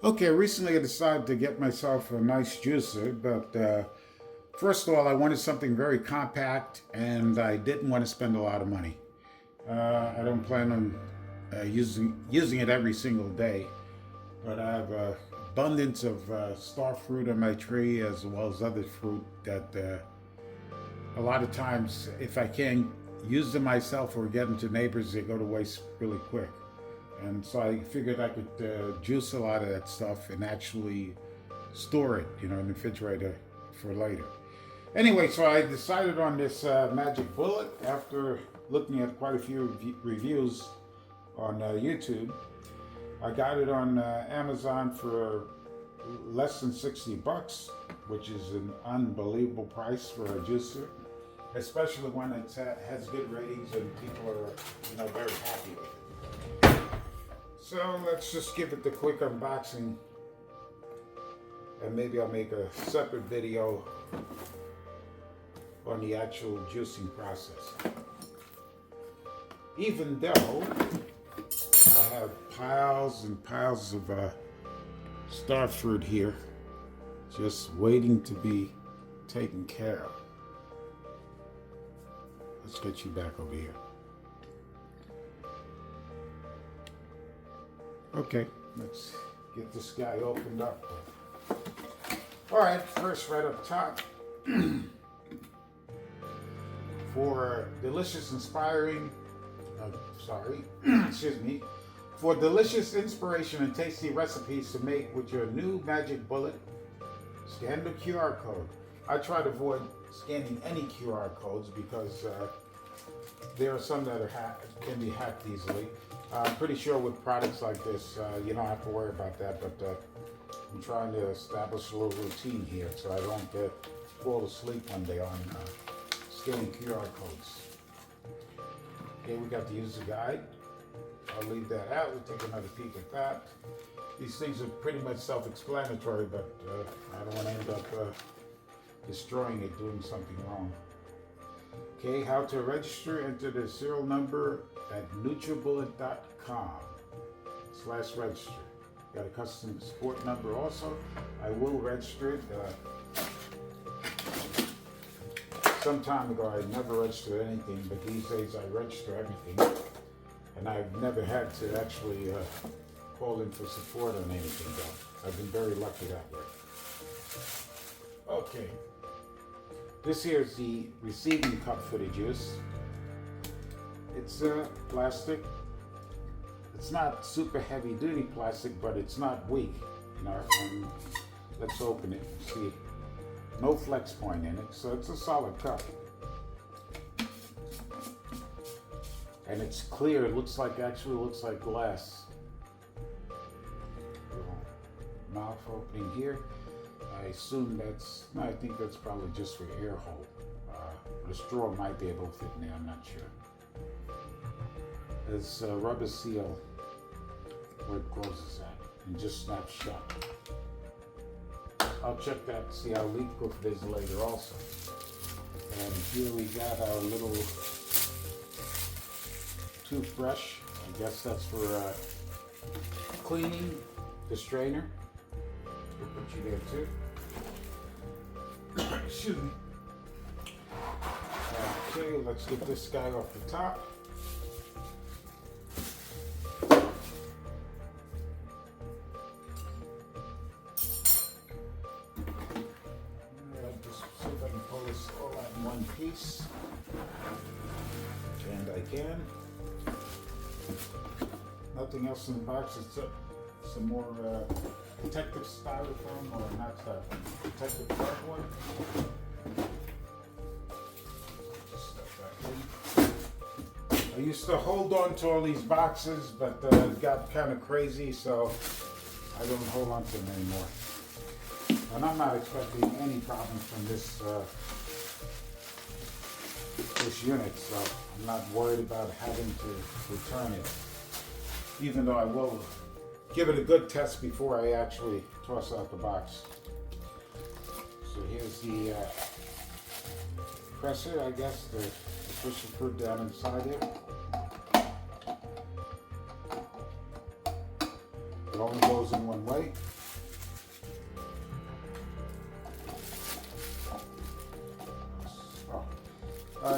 Okay, recently I decided to get myself a nice juicer, but first of all, I wanted something very compact and I didn't want to spend a lot of money. I don't plan on using it every single day, but I have abundance of star fruit on my tree as well as other fruit that a lot of times, if I can't use them myself or get them to neighbors, they go to waste really quick. And so I figured I could juice a lot of that stuff and actually store it, in the refrigerator for later. Anyway, so I decided on this Magic Bullet after looking at quite a few reviews on YouTube. I got it on Amazon for less than 60 bucks, which is an unbelievable price for a juicer, especially when it has good ratings and people are, very happy with it. So let's just give it the quick unboxing, and maybe I'll make a separate video on the actual juicing process. Even though I have piles and piles of star fruit here, just waiting to be taken care of. Let's get you back over here. Okay, let's get this guy opened up. All right, first right up top, for delicious, inspiring, excuse me, for delicious inspiration and tasty recipes to make with your new Magic Bullet, scan the QR code. I try to avoid scanning any QR codes because there are some that can be hacked easily. I'm pretty sure with products like this, you don't have to worry about that, but I'm trying to establish a little routine here so I don't fall asleep one day on scanning QR codes. Okay, we got the user guide. I'll leave that out. We'll take another peek at that. These things are pretty much self-explanatory, but I don't want to end up destroying it, doing something wrong. Okay, how to register. Enter the serial number at nutribullet.com/register. Got a custom support number also. I will register it. Some time ago I never registered anything, but these days I register everything. And I've never had to actually call in for support on anything though. I've been very lucky that way. Okay. This here is the receiving cup for the juice. It's plastic. It's not super heavy duty plastic, but it's not weak. And let's open it and see. No flex point in it, so it's a solid cup. And it's clear. It actually looks like glass. Mouth opening here. I think that's probably just for air hole. The straw might be able to fit in there, I'm not sure. There's a rubber seal where it closes at and just snaps shut. I'll check that, see how leak proof it is later also. And here we got our little toothbrush. I guess that's for cleaning the strainer. We'll put you there too. Excuse me. Okay, let's get this guy off the top. Just see if I can pull this all out in one piece. And I can. Nothing else in the box except some more protective styrofoam, or not styrofoam, protective cardboard. Just stuff back in. I used to hold on to all these boxes, but it got kind of crazy, so I don't hold on to them anymore. And I'm not expecting any problems from this unit, so I'm not worried about having to return it. Even though I will give it a good test before I actually toss out the box. So here's the presser, I guess, to push the fruit down inside it. It only goes in one way.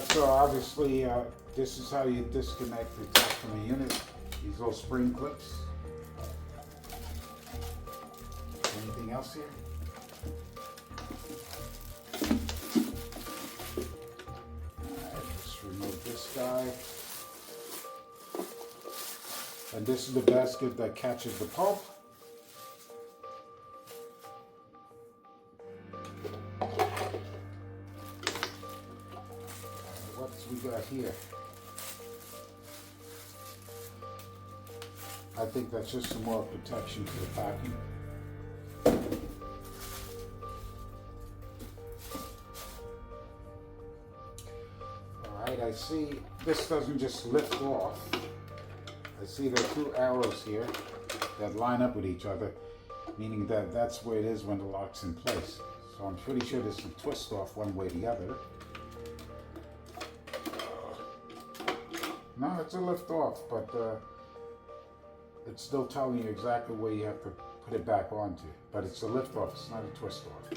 So obviously this is how you disconnect the top from the unit. These little spring clips. Anything else here? Alright, let's remove this guy. And this is the basket that catches the pulp. What's we got here? I think that's just some more protection for the packing. Alright, I see this doesn't just lift off. I see there are two arrows here that line up with each other, meaning that that's where it is when the lock's in place. So I'm pretty sure this will twist off one way or the other. No, it's a lift off, but it's still telling you exactly where you have to put it back onto. But it's a lift off, it's not a twist off.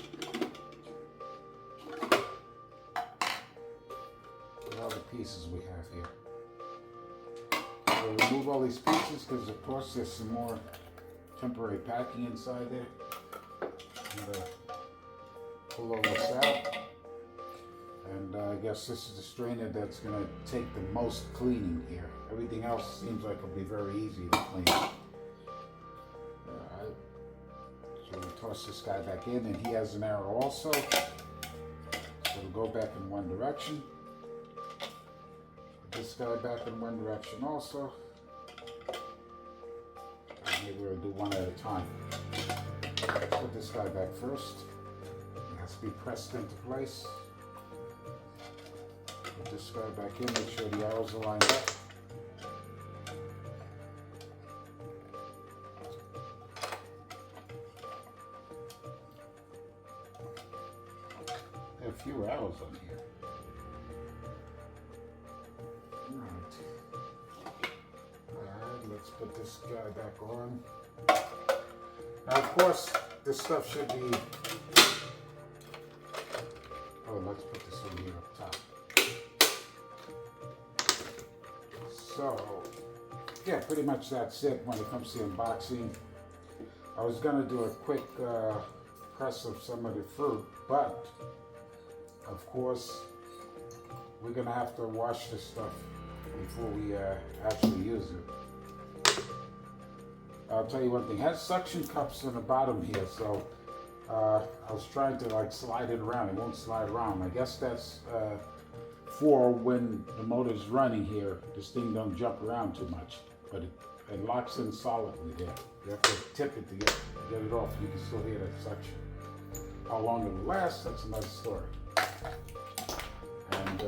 Look at all the pieces we have here. We'll remove all these pieces because of course there's some more temporary packing inside there. I'm gonna pull all this out. And I guess this is the strainer that's going to take the most cleaning here. Everything else seems like it'll be very easy to clean. Alright, so we toss this guy back in, and he has an arrow also. So it'll go back in one direction. Put this guy back in one direction also. And maybe we'll do one at a time. Put this guy back first. It has to be pressed into place. Put this guy back in, make sure the arrows are lined up. There are a few arrows on here. Alright, let's put this guy back on. Now of course, this stuff should be... Oh, let's put this over here up top. So, yeah, pretty much that's it when it comes to unboxing. I was going to do a quick press of some of the fruit, but of course we're going to have to wash this stuff before we actually use it. I'll tell you one thing, it has suction cups on the bottom here, so I was trying to like slide it around. It won't slide around. I guess that's for when the motor's running here, this thing don't jump around too much, but it locks in solidly there. You have to tip it to get it off. You can still hear that suction. How long it'll last, that's another story. And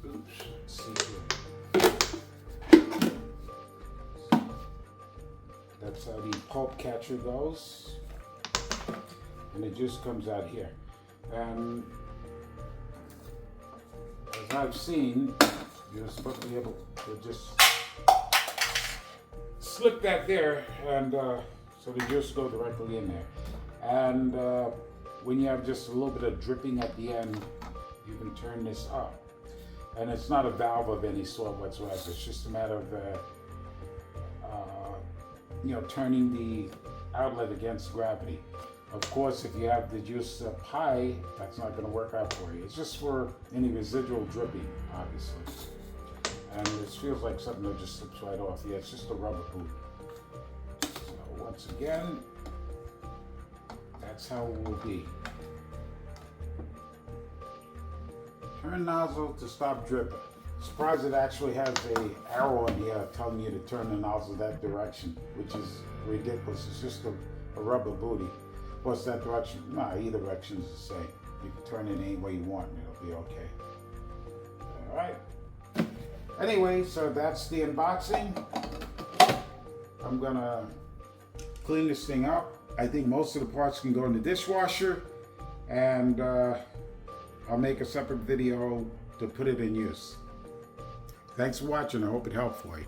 oops, let's see here. That's how the pulp catcher goes, and it just comes out here. And as I've seen, you're supposed to be able to just slip that there, and so the juice go directly in there. And when you have just a little bit of dripping at the end, you can turn this up. And it's not a valve of any sort whatsoever. It's just a matter of turning the outlet against gravity. Of course, if you have the juice up high, that's not going to work out for you. It's just for any residual dripping, obviously. And it feels like something that just slips right off. Yeah, it's just a rubber boot. So once again, that's how it will be. Turn nozzle to stop dripping. Surprised it actually has an arrow on here telling you to turn the nozzle that direction, which is ridiculous. It's just a rubber booty. What's that direction? Nah, either direction is the same. You can turn it any way you want and it'll be okay. All right. Anyway, so that's the unboxing. I'm gonna clean this thing up. I think most of the parts can go in the dishwasher, and I'll make a separate video to put it in use. Thanks for watching. I hope it helped for you.